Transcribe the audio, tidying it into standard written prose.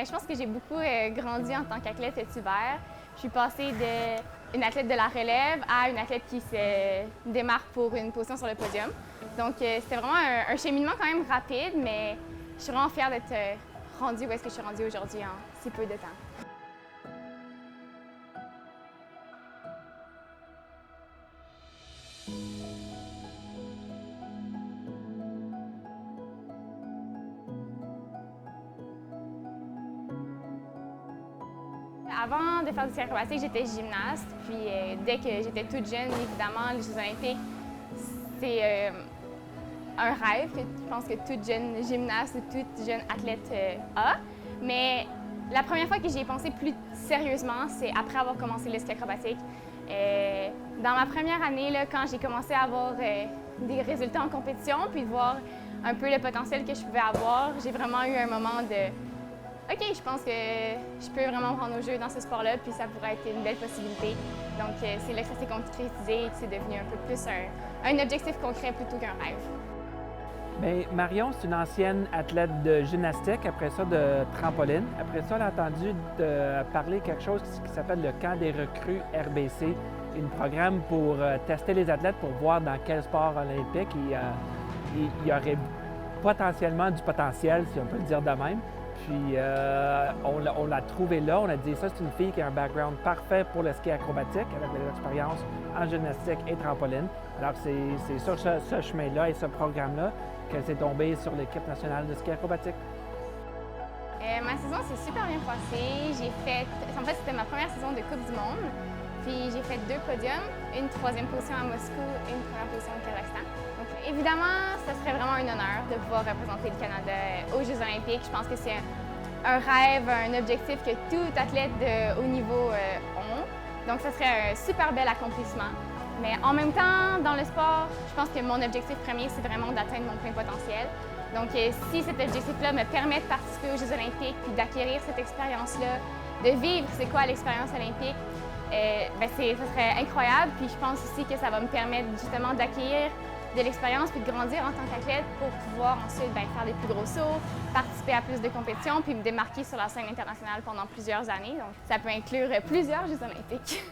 Je pense que j'ai beaucoup grandi en tant qu'athlète cet hiver. Je suis passée d'une athlète de la relève à une athlète qui se démarque pour une position sur le podium. Donc c'était vraiment un cheminement quand même rapide, mais je suis vraiment fière d'être rendue où est-ce que je suis rendue aujourd'hui en si peu de temps. Avant de faire du ski acrobatique, j'étais gymnaste. Puis dès que j'étais toute jeune, évidemment, les Jeux olympiques, c'est un rêve que je pense que toute jeune gymnaste ou toute jeune athlète a. Mais la première fois que j'y ai pensé plus sérieusement, c'est après avoir commencé le ski acrobatique. Dans ma première année, là, quand j'ai commencé à avoir des résultats en compétition, puis de voir un peu le potentiel que je pouvais avoir, j'ai vraiment eu un moment de OK, je pense que je peux vraiment me rendre au jeu dans ce sport-là, puis ça pourrait être une belle possibilité. Donc, c'est là que ça s'est concrétisé et que c'est devenu un peu plus un objectif concret plutôt qu'un rêve. Bien, Marion, c'est une ancienne athlète de gymnastique, après ça de trampoline. Après ça, elle a entendu parler de quelque chose qui s'appelle le camp des recrues RBC, un programme pour tester les athlètes pour voir dans quel sport olympique il y aurait potentiellement du potentiel, si on peut le dire de même. Puis on l'a trouvée là, on a dit ça, c'est une fille qui a un background parfait pour le ski acrobatique, avec de l'expérience en gymnastique et trampoline. Alors c'est sur ce chemin-là et ce programme-là qu'elle s'est tombée sur l'équipe nationale de ski acrobatique. Ma saison s'est super bien passée. En fait, c'était ma première saison de Coupe du Monde. Puis j'ai fait 2 podiums, une 3e position à Moscou et une 1re position au Kazakhstan. Donc évidemment, ce serait vraiment un honneur de pouvoir représenter le Canada aux Jeux olympiques. Je pense que c'est un rêve, un objectif que tout athlète de haut niveau ont. Donc ce serait un super bel accomplissement. Mais en même temps, dans le sport, je pense que mon objectif premier, c'est vraiment d'atteindre mon plein potentiel. Donc si cet objectif-là me permet de participer aux Jeux olympiques puis d'acquérir cette expérience-là, de vivre c'est quoi l'expérience olympique, ça serait incroyable. Puis je pense aussi que ça va me permettre justement d'acquérir de l'expérience puis de grandir en tant qu'athlète pour pouvoir ensuite faire des plus gros sauts, participer à plus de compétitions puis me démarquer sur la scène internationale pendant plusieurs années. Donc ça peut inclure plusieurs Jeux olympiques.